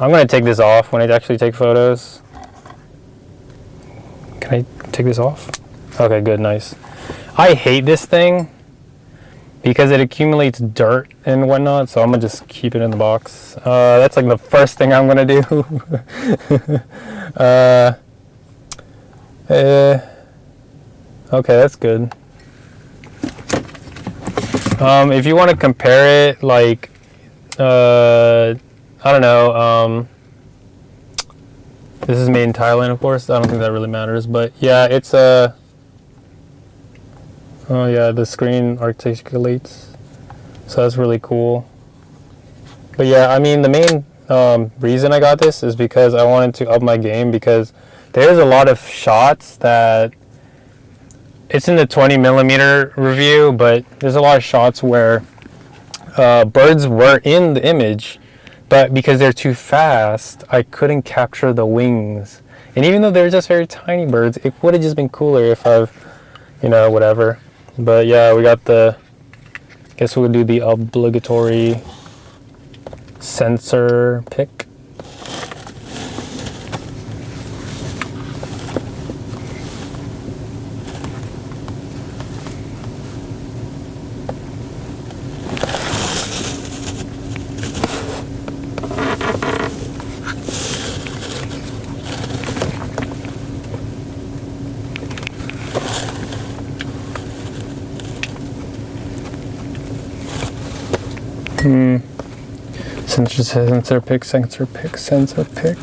I'm gonna take this off when I actually take photos. Can I take this off? Okay, good, nice. I hate this thing because it accumulates dirt and whatnot, so I'm gonna just keep it in the box. That's like the first thing I'm gonna do. Okay, that's good. If you want to compare it, like, I don't know, this is made in Thailand, of course. I don't think that really matters, but yeah, it's a, oh yeah, the screen articulates, so that's really cool. But yeah, I mean, the main reason I got this is because I wanted to up my game, because there's a lot of shots that, it's in the 20mm review, but there's a lot of shots where birds were in the image, but because they're too fast, I couldn't capture the wings. And even though they're just very tiny birds, it would have just been cooler if I've, you know, whatever. But yeah, we got the, guess we'll do the obligatory sensor pick. Sensor pick, sensor pick, sensor pick.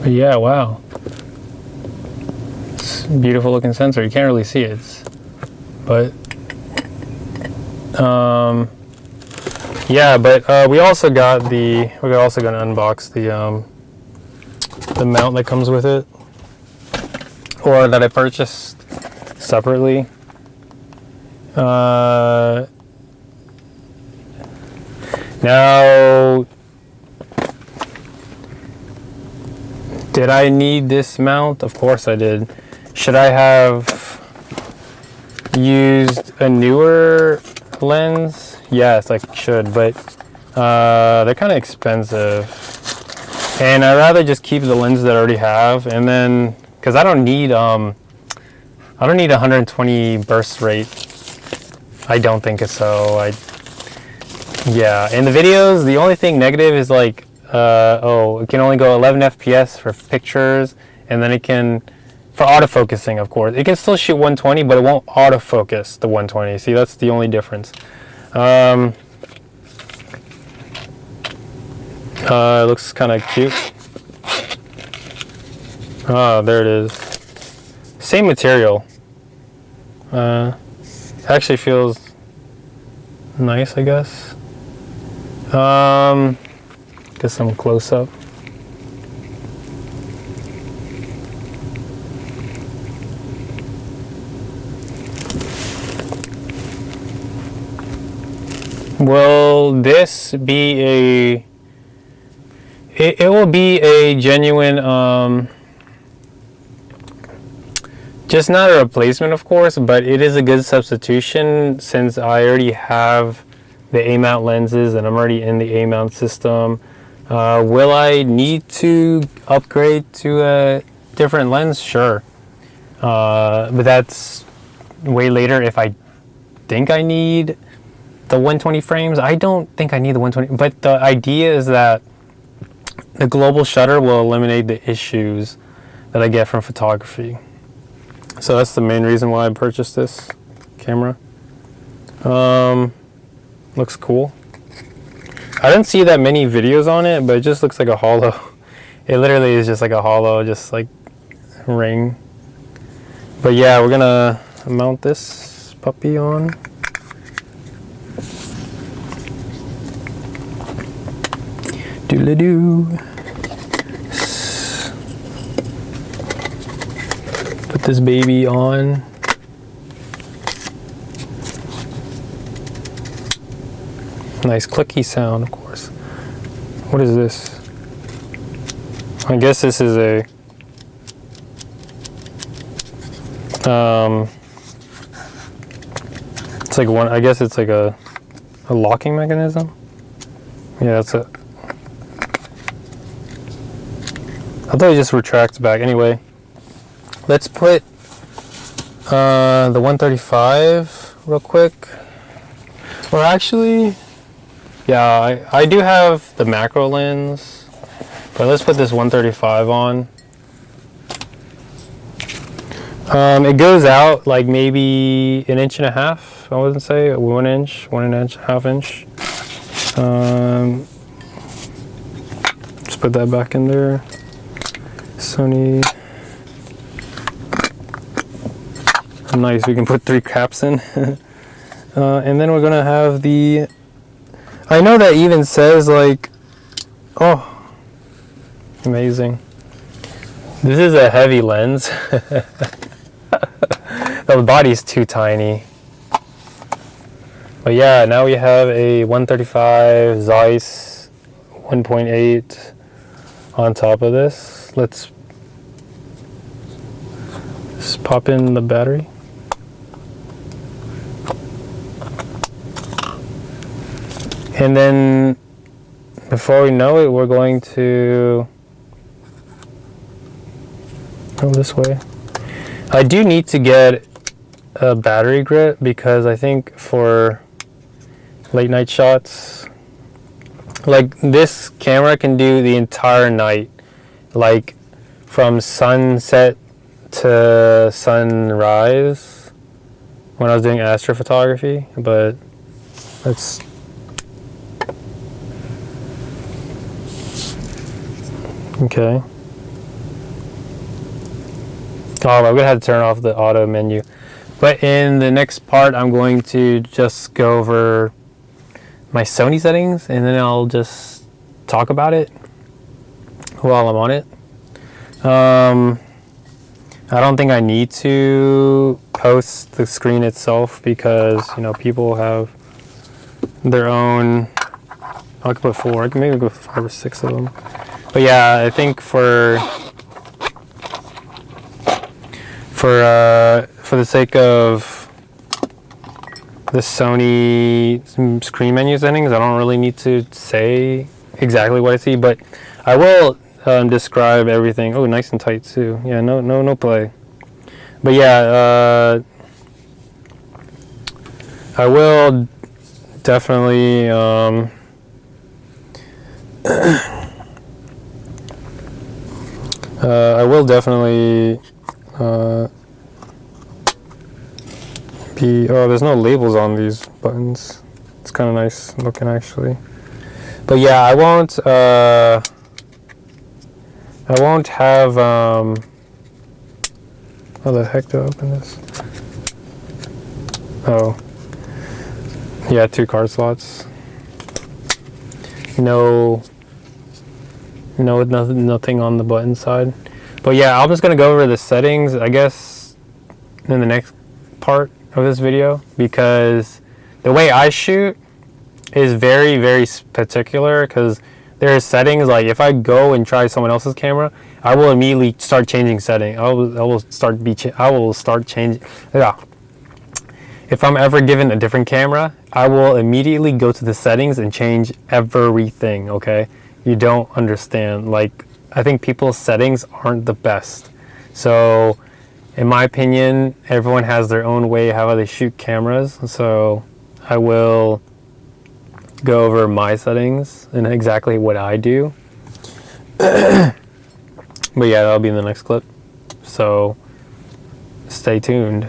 But yeah, wow. It's a beautiful looking sensor. You can't really see it, but yeah, but we also got the, we're also gonna unbox the mount that comes with it, or that I purchased separately. Now, did I need this mount? Of course I did. Should I have used a newer lens? Yes, I should, but they're kind of expensive. And I'd rather just keep the lens that I already have, and then, because I don't need 120 burst rate. I don't think so. Yeah, in the videos, the only thing negative is like, it can only go 11 FPS for pictures, and then it can, for autofocusing, of course. It can still shoot 120, but it won't autofocus the 120. See, that's the only difference. It looks kind of cute. Oh, there it is. Same material. Actually feels nice, I guess. Get some close up. Will this be a... It will be a genuine, just not a replacement, of course, but it is a good substitution since I already have the A-mount lenses and I'm already in the A-mount system. Will I need to upgrade to a different lens? Sure. But that's way later if I think I need the 120 frames. I don't think I need the 120, but the idea is that the global shutter will eliminate the issues that I get from photography. So that's the main reason why I purchased this camera. Looks cool. I didn't see that many videos on it, but it just looks like a hollow. It literally is just like a hollow, just like ring. But yeah, we're gonna mount this puppy on. Doodle-doo. Put this baby on. Nice clicky sound, of course. What is this? I guess this is a It's like one, I guess it's like a locking mechanism. Yeah, that's it. I thought it just retracts back. Anyway, let's put the 135 real quick. Or actually, yeah, I do have the macro lens, but let's put this 135 on. It goes out like maybe 1.5 inches. I wouldn't say 1 inch, 1.5 inch. Just put that back in there. Sony. Nice, we can put 3 caps in. And then we're gonna have the, I know that even says like, oh, amazing. This is a heavy lens. The body's too tiny. But yeah, now we have a 135 Zeiss 1.8 on top of this. Let's just pop in the battery. And then before we know it, we're going to go this way. I do need to get a battery grip because I think for late night shots, like this camera can do the entire night, like from sunset to sunrise when I was doing astrophotography. But let's okay. Oh, I'm gonna have to turn off the auto menu. But in the next part, I'm going to just go over my Sony settings and then I'll just talk about it while I'm on it. I don't think I need to post the screen itself because, you know, people have their own. I could put 4. I can maybe go 5 or 6 of them. But yeah, I think for the sake of the Sony screen menu settings, I don't really need to say exactly what I see, but I will describe everything. Oh, nice and tight too. Yeah, no play. But yeah, I will definitely oh, there's no labels on these buttons. It's kind of nice looking actually. But yeah, I won't have how the heck do I open this? Oh yeah, 2 card slots. Nothing on the button side. But yeah, I'm just gonna go over the settings, I guess, in the next part of this video, because the way I shoot is very, very particular, because there are settings, like if I go and try someone else's camera, I will immediately start changing setting. I will start changing. Yeah. If I'm ever given a different camera, I will immediately go to the settings and change everything, okay? You don't understand. Like, I think people's settings aren't the best. So, in my opinion, everyone has their own way how they shoot cameras. So, I will go over my settings and exactly what I do. But yeah, that'll be in the next clip. So, stay tuned.